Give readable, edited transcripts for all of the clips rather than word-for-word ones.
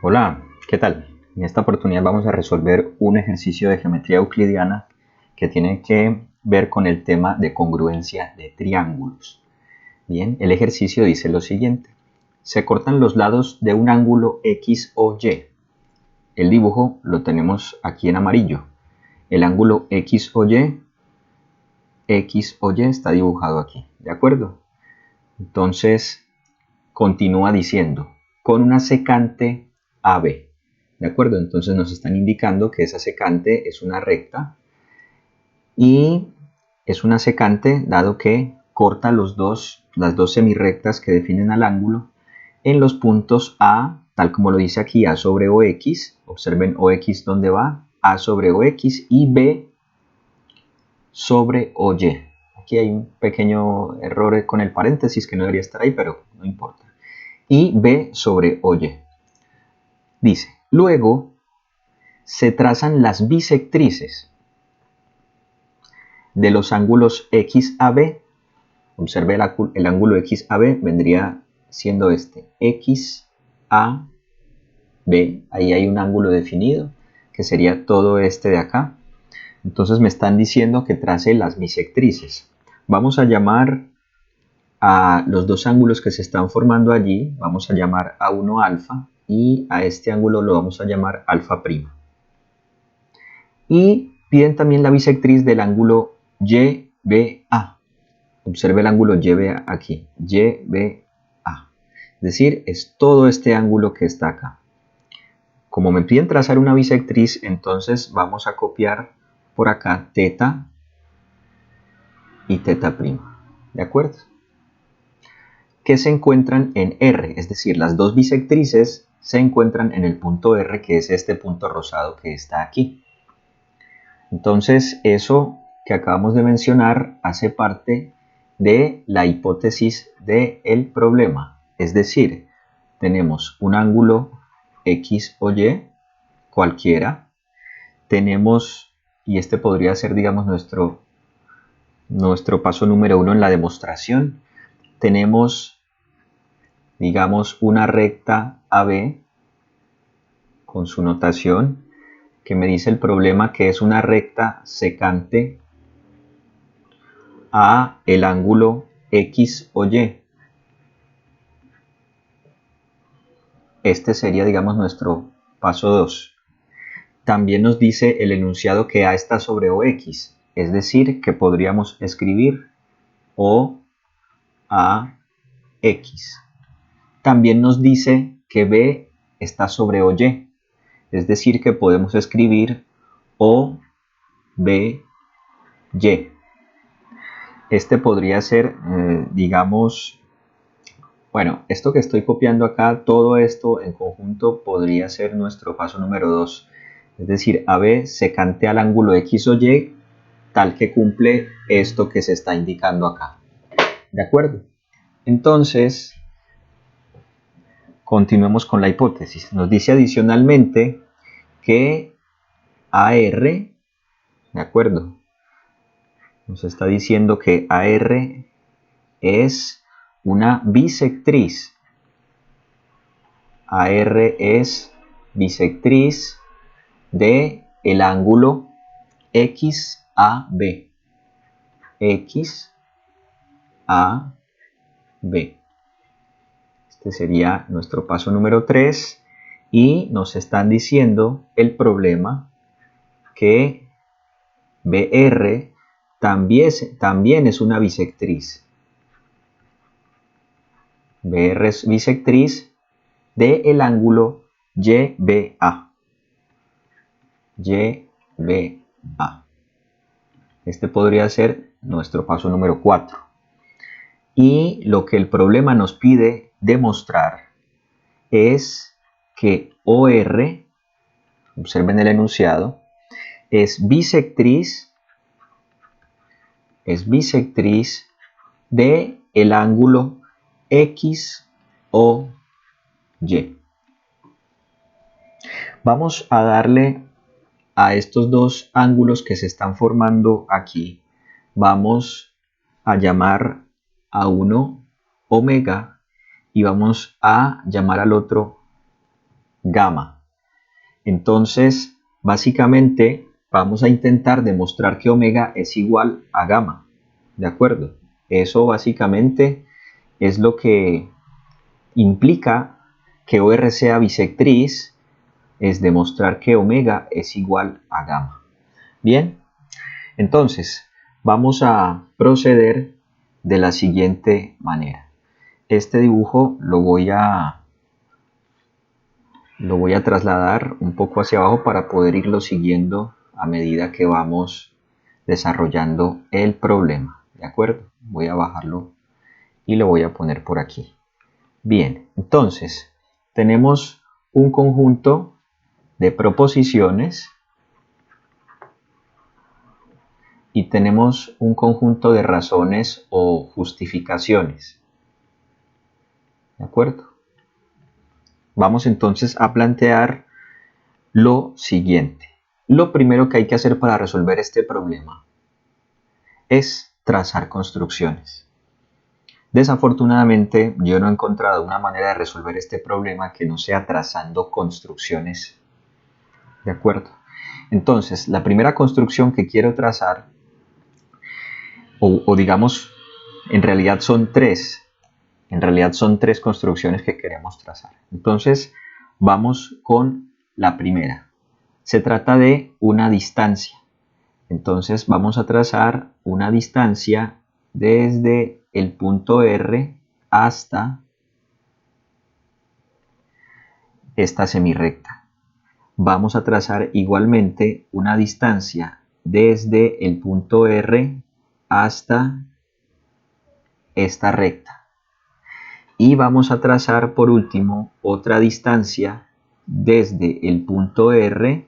Hola, ¿qué tal? En esta oportunidad vamos a resolver un ejercicio de geometría euclidiana que tiene que ver con el tema de congruencia de triángulos. Bien, el ejercicio dice lo siguiente. Se cortan los lados de un ángulo X o Y. El dibujo lo tenemos aquí en amarillo. El ángulo X o Y está dibujado aquí, ¿de acuerdo? Entonces, continúa diciendo, con una secante AB. ¿De acuerdo? Entonces nos están indicando que esa secante es una recta y es una secante dado que corta las dos semirrectas que definen al ángulo en los puntos A, tal como lo dice aquí, A sobre OX. Observen OX dónde va, A sobre OX y B sobre OY. Aquí hay un pequeño error con el paréntesis que no debería estar ahí, pero no importa. Y B sobre OY. Dice, luego se trazan las bisectrices de los ángulos XAB. Observe el ángulo XAB vendría siendo este, XAB. Ahí hay un ángulo definido, que sería todo este de acá. Entonces me están diciendo que trace las bisectrices. Vamos a llamar a los dos ángulos que se están formando allí, vamos a llamar a uno alfa y a este ángulo lo vamos a llamar alfa prima. Y piden también la bisectriz del ángulo YBA. Observe el ángulo YBA aquí, YBA. Es decir, es todo este ángulo que está acá. Como me piden trazar una bisectriz, entonces vamos a copiar por acá teta y teta prima. ¿De acuerdo? Que se encuentran en R, es decir, las dos bisectrices se encuentran en el punto R, que es este punto rosado que está aquí. Entonces, eso que acabamos de mencionar hace parte de la hipótesis del problema. Es decir, tenemos un ángulo X o Y, cualquiera. Tenemos, y este podría ser, digamos, nuestro paso número 1 en la demostración. Tenemos, digamos, una recta AB con su notación que me dice el problema que es una recta secante a el ángulo X o Y. Este sería, digamos, nuestro paso 2. También nos dice el enunciado que A está sobre OX, es decir, que podríamos escribir OAX. También nos dice que B está sobre OY, es decir, que podemos escribir OBY. Este podría ser, digamos, bueno, esto que estoy copiando acá, todo esto en conjunto podría ser nuestro paso número 2. Es decir, AB secante al ángulo X o Y, tal que cumple esto que se está indicando acá. ¿De acuerdo? Entonces, continuemos con la hipótesis. Nos dice adicionalmente que AR, ¿de acuerdo? Nos está diciendo que AR es una bisectriz. AR es bisectriz de el ángulo XAB. XAB. Este sería nuestro paso número 3 y nos están diciendo el problema que BR también es una bisectriz. BR es bisectriz del ángulo YBA. YBA. Este podría ser nuestro paso número 4. Y lo que el problema nos pide demostrar es que OR, observen el enunciado, es bisectriz de el ángulo X o Y. Vamos a darle a estos dos ángulos que se están formando aquí, vamos a llamar a uno omega y vamos a llamar al otro gamma. Entonces, básicamente, vamos a intentar demostrar que omega es igual a gamma. ¿De acuerdo? Eso básicamente es lo que implica que OR sea bisectriz, es demostrar que omega es igual a gamma. Bien, entonces vamos a proceder de la siguiente manera. Este dibujo lo voy a trasladar un poco hacia abajo para poder irlo siguiendo a medida que vamos desarrollando el problema. ¿De acuerdo? Voy a bajarlo y lo voy a poner por aquí. Bien, entonces tenemos un conjunto de proposiciones y tenemos un conjunto de razones o justificaciones. ¿De acuerdo? Vamos entonces a plantear lo siguiente. Lo primero que hay que hacer para resolver este problema es trazar construcciones. Desafortunadamente, yo no he encontrado una manera de resolver este problema que no sea trazando construcciones. ¿De acuerdo? Entonces, la primera construcción que quiero trazar, o digamos, en realidad son tres. En realidad son tres construcciones que queremos trazar. Entonces, vamos con la primera. Se trata de una distancia. Entonces, vamos a trazar una distancia desde el punto R hasta esta semirrecta. Vamos a trazar igualmente una distancia desde el punto R hasta esta recta. Y vamos a trazar por último otra distancia desde el punto R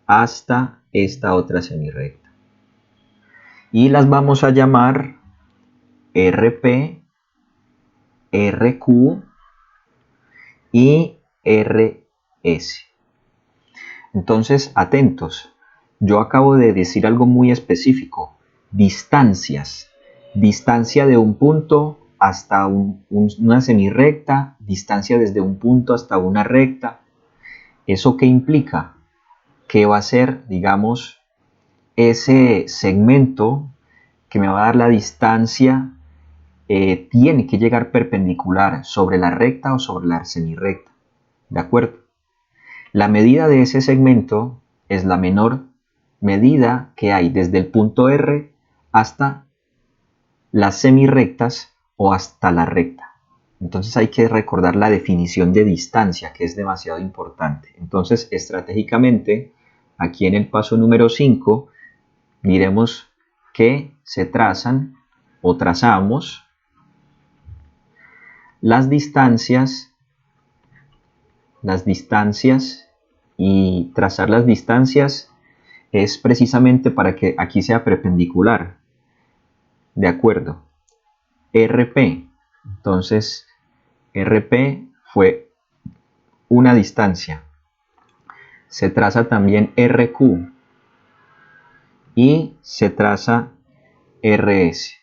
hasta esta otra semirrecta. Y las vamos a llamar RP, RQ y RS. Entonces, atentos. Yo acabo de decir algo muy específico. Distancias. Distancia de un punto hasta una semirrecta, distancia desde un punto hasta una recta. ¿Eso qué implica? Que va a ser, digamos, ese segmento que me va a dar la distancia tiene que llegar perpendicular sobre la recta o sobre la semirrecta. ¿De acuerdo? La medida de ese segmento es la menor medida que hay desde el punto R hasta las semirrectas o hasta la recta. Entonces hay que recordar la definición de distancia, que es demasiado importante. Entonces, estratégicamente, aquí en el paso número 5, diremos que se trazan o trazamos las distancias y trazar las distancias es precisamente para que aquí sea perpendicular. De acuerdo. RP. Entonces, RP fue una distancia. Se traza también RQ y se traza RS.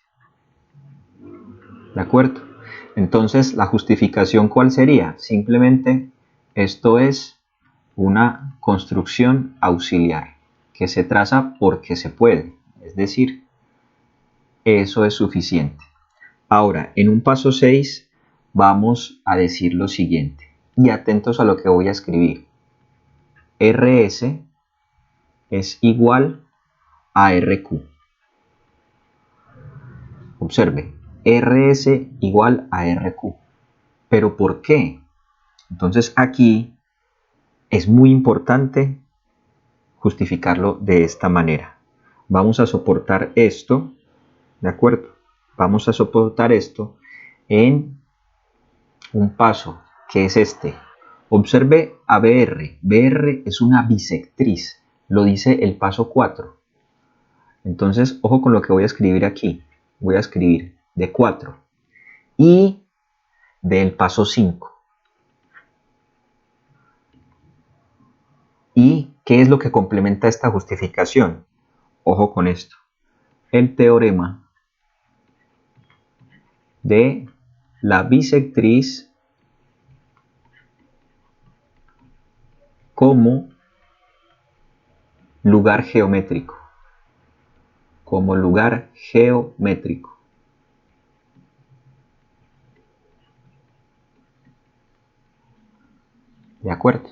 ¿De acuerdo? Entonces, la justificación, ¿cuál sería? Simplemente esto es una construcción auxiliar que se traza porque se puede. Es decir, eso es suficiente. Ahora, en un paso 6 vamos a decir lo siguiente. Y atentos a lo que voy a escribir. RS es igual a RQ. Observe, RS igual a RQ. ¿Pero por qué? Entonces aquí es muy importante justificarlo de esta manera. Vamos a soportar esto, ¿de acuerdo? Vamos a soportar esto en un paso que es este. Observe a BR. BR es una bisectriz, lo dice el paso 4. Entonces, ojo con lo que voy a escribir aquí. Voy a escribir de 4 y del paso 5. ¿Y qué es lo que complementa esta justificación? Ojo con esto. El teorema de la bisectriz como lugar geométrico. Como lugar geométrico. ¿De acuerdo?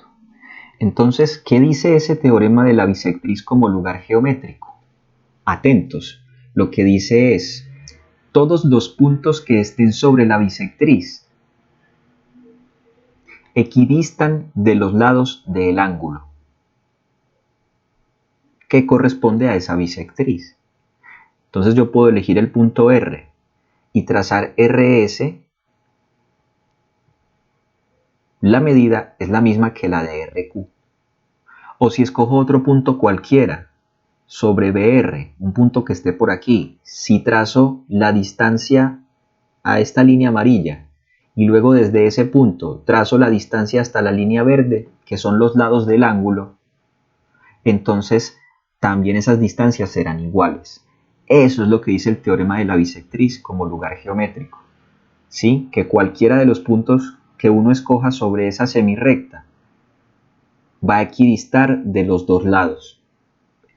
Entonces, ¿qué dice ese teorema de la bisectriz como lugar geométrico? Atentos, lo que dice es, todos los puntos que estén sobre la bisectriz equidistan de los lados del ángulo que corresponde a esa bisectriz. Entonces yo puedo elegir el punto R y trazar RS. La medida es la misma que la de RQ. O si escojo otro punto cualquiera sobre BR, un punto que esté por aquí, si trazo la distancia a esta línea amarilla y luego desde ese punto trazo la distancia hasta la línea verde, que son los lados del ángulo, entonces también esas distancias serán iguales. Eso es lo que dice el teorema de la bisectriz como lugar geométrico. ¿Sí? Que cualquiera de los puntos que uno escoja sobre esa semirrecta va a equidistar de los dos lados.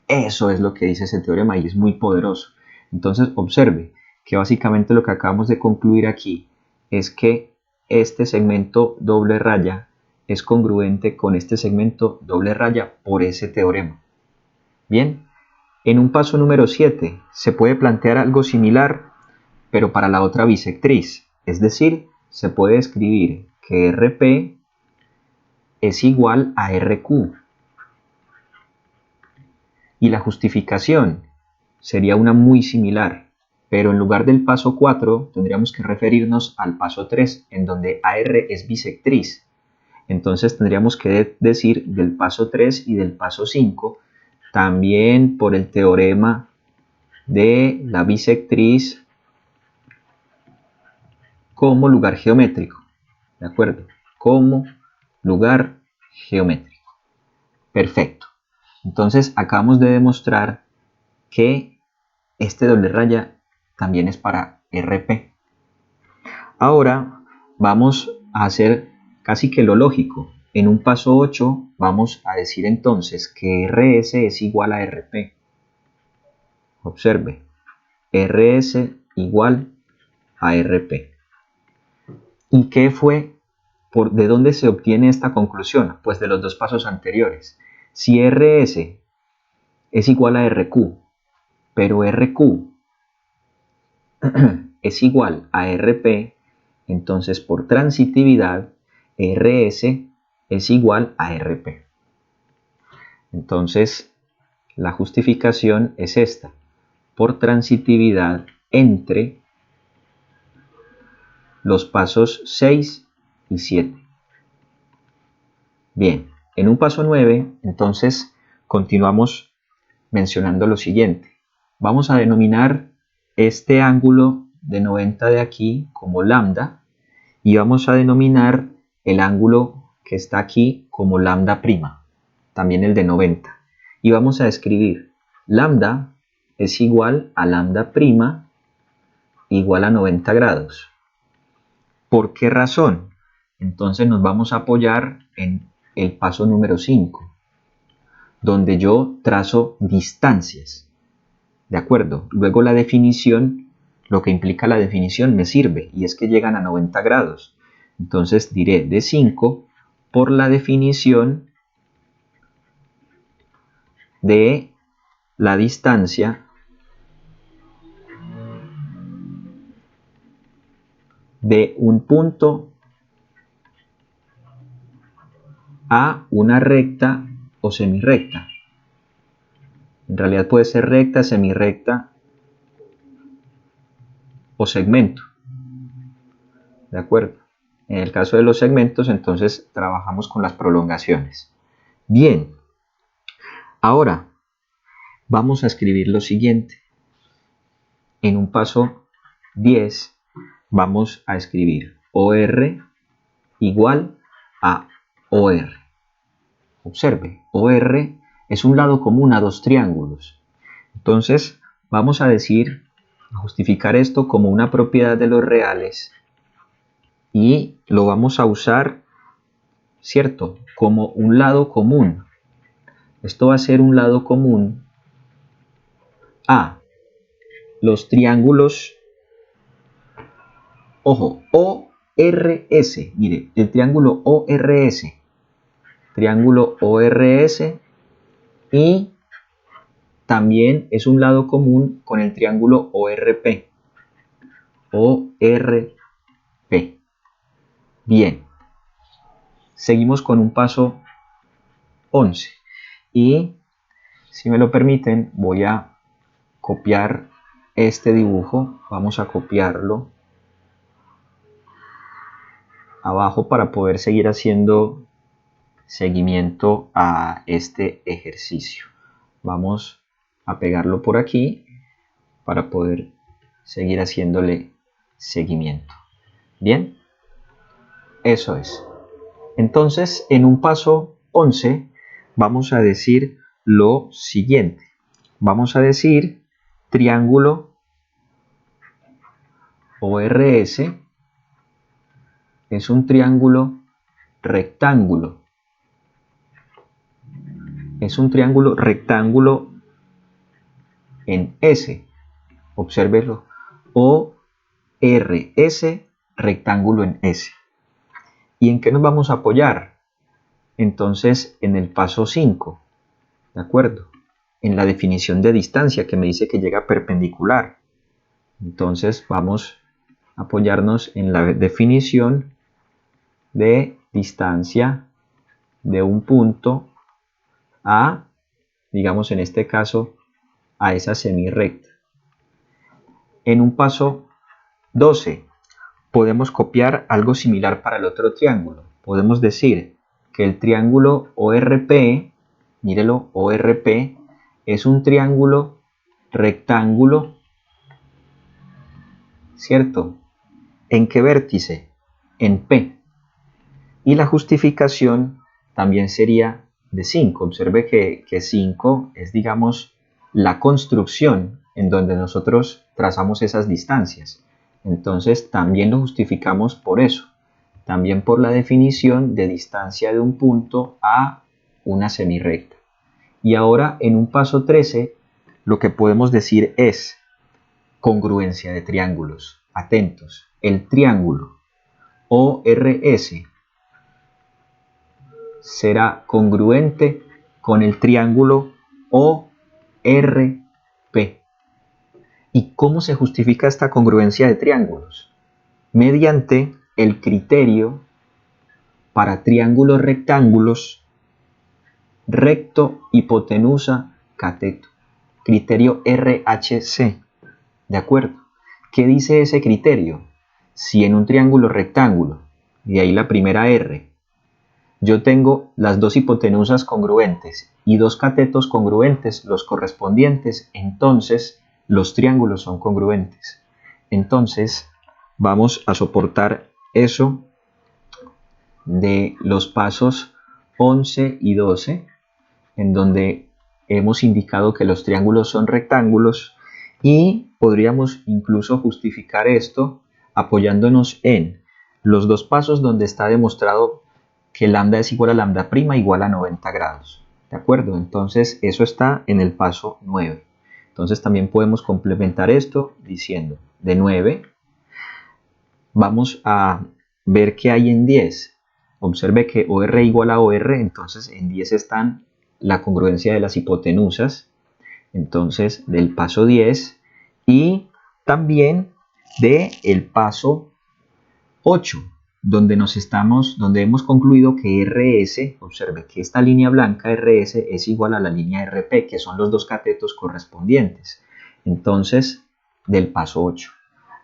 Eso es lo que dice ese teorema y es muy poderoso. Entonces observe que básicamente lo que acabamos de concluir aquí es que este segmento doble raya es congruente con este segmento doble raya por ese teorema. Bien, en un paso número 7 se puede plantear algo similar, pero para la otra bisectriz. Es decir, se puede escribir que RP es igual a RQ. Y la justificación sería una muy similar, pero en lugar del paso 4 tendríamos que referirnos al paso 3, en donde AR es bisectriz. Entonces tendríamos que decir del paso 3 y del paso 5, también por el teorema de la bisectriz como lugar geométrico. ¿De acuerdo? Como lugar geométrico. Perfecto. Entonces acabamos de demostrar que este doble raya también es para RP. Ahora vamos a hacer casi que lo lógico. En un paso 8 vamos a decir entonces que RS es igual a RP. Observe, RS igual a RP. ¿Y qué fue? ¿De dónde se obtiene esta conclusión? Pues de los dos pasos anteriores. Si RS es igual a RQ, pero RQ es igual a RP, entonces por transitividad RS es igual a RP. Entonces la justificación es esta, por transitividad entre los pasos 6 y 7. Bien, en un paso 9, entonces continuamos mencionando lo siguiente. Vamos a denominar este ángulo de 90 de aquí como lambda y vamos a denominar el ángulo que está aquí como lambda prima, también el de 90. Y vamos a escribir lambda es igual a lambda prima igual a 90 grados. ¿Por qué razón? Entonces nos vamos a apoyar en el paso número 5, donde yo trazo distancias. ¿De acuerdo? Luego la definición, lo que implica la definición me sirve, y es que llegan a 90 grados. Entonces diré de 5 por la definición de la distancia de un punto a una recta o semirrecta. En realidad puede ser recta, semirrecta o segmento. ¿De acuerdo? En el caso de los segmentos, entonces trabajamos con las prolongaciones. Bien, ahora vamos a escribir lo siguiente. En un paso 10 vamos a escribir OR igual a OR. Observe, OR es un lado común a dos triángulos. Entonces vamos a justificar esto como una propiedad de los reales y lo vamos a usar ¿cierto? Como un lado común. Esto va a ser un lado común a los triángulos, ojo, ORS. Mire, el triángulo ORS. Triángulo ORS y también es un lado común con el triángulo ORP. ORP. Bien. Seguimos con un paso 11. Y si me lo permiten, voy a copiar este dibujo. Vamos a copiarlo abajo para poder seguir haciendo seguimiento a este ejercicio. Vamos a pegarlo por aquí para poder seguir haciéndole seguimiento. Bien, eso es. Entonces, en un paso 11 vamos a decir lo siguiente. Vamos a decir triángulo ORS es un triángulo rectángulo. Es un triángulo rectángulo en S. Obsérvelo. ORS, rectángulo en S. ¿Y en qué nos vamos a apoyar? Entonces, en el paso 5, ¿de acuerdo? En la definición de distancia que me dice que llega perpendicular. Entonces, vamos a apoyarnos en la definición de distancia de un punto a, digamos en este caso, a esa semirrecta. En un paso 12, podemos copiar algo similar para el otro triángulo. Podemos decir que el triángulo ORP, mírelo, ORP, es un triángulo rectángulo, ¿cierto? ¿En qué vértice? En P. Y la justificación también sería de 5. Observe que 5 es, digamos, la construcción en donde nosotros trazamos esas distancias. Entonces también lo justificamos por eso. También por la definición de distancia de un punto a una semirrecta. Y ahora en un paso 13 lo que podemos decir es congruencia de triángulos. Atentos. El triángulo ORS será congruente con el triángulo ORP. ¿Y cómo se justifica esta congruencia de triángulos? Mediante el criterio para triángulos rectángulos recto, hipotenusa, cateto. Criterio RHC. ¿De acuerdo? ¿Qué dice ese criterio? Si en un triángulo rectángulo, de ahí la primera R, yo tengo las dos hipotenusas congruentes y dos catetos congruentes, los correspondientes, entonces los triángulos son congruentes. Entonces vamos a soportar eso de los pasos 11 y 12, en donde hemos indicado que los triángulos son rectángulos y podríamos incluso justificar esto apoyándonos en los dos pasos donde está demostrado que lambda es igual a lambda prima igual a 90 grados. ¿De acuerdo? Entonces eso está en el paso 9. Entonces también podemos complementar esto diciendo de 9 vamos a ver qué hay en 10. Observe que OR igual a OR, entonces en 10 están la congruencia de las hipotenusas, entonces del paso 10 y también del paso 8, donde hemos concluido que RS, observe que esta línea blanca RS es igual a la línea RP, que son los dos catetos correspondientes. Entonces, del paso 8.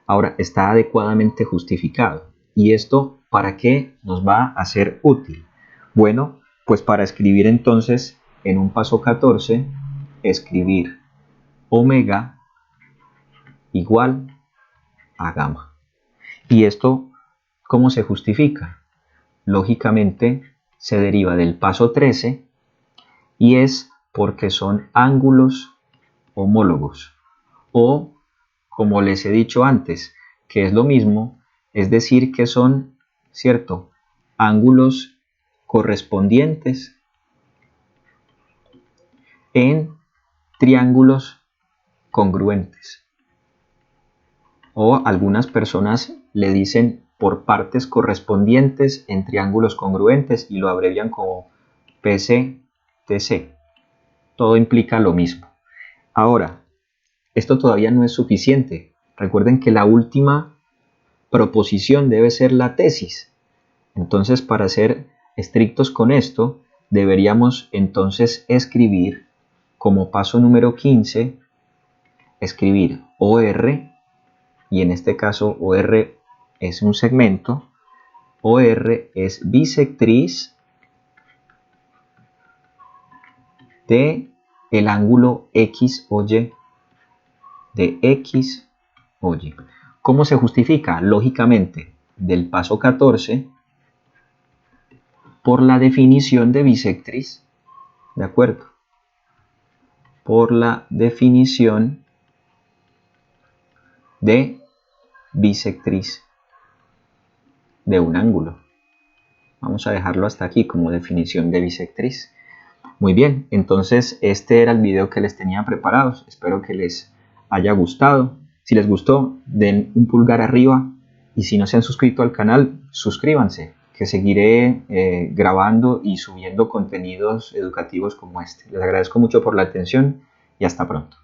Ahora, está adecuadamente justificado. ¿Y esto para qué nos va a ser útil? Bueno, pues para escribir entonces en un paso 14, escribir omega igual a gamma. ¿Y esto cómo se justifica? Lógicamente se deriva del paso 13 y es porque son ángulos homólogos o, como les he dicho antes, que es lo mismo, es decir que son, ¿cierto?, ángulos correspondientes en triángulos congruentes. O algunas personas le dicen por partes correspondientes en triángulos congruentes y lo abrevian como PCTC. Todo implica lo mismo. Ahora, esto todavía no es suficiente. Recuerden que la última proposición debe ser la tesis. Entonces, para ser estrictos con esto, deberíamos entonces escribir como paso número 15, escribir OR, y en este caso OR es un segmento, OR es bisectriz de el ángulo X o Y, de X o Y. ¿Cómo se justifica? Lógicamente, del paso 14, por la definición de bisectriz, ¿de acuerdo? Por la definición de bisectriz de un ángulo. Vamos a dejarlo hasta aquí como definición de bisectriz. Muy bien, entonces este era el video que les tenía preparados. Espero que les haya gustado. Si les gustó, den un pulgar arriba y si no se han suscrito al canal, suscríbanse, que seguiré grabando y subiendo contenidos educativos como este. Les agradezco mucho por la atención y hasta pronto.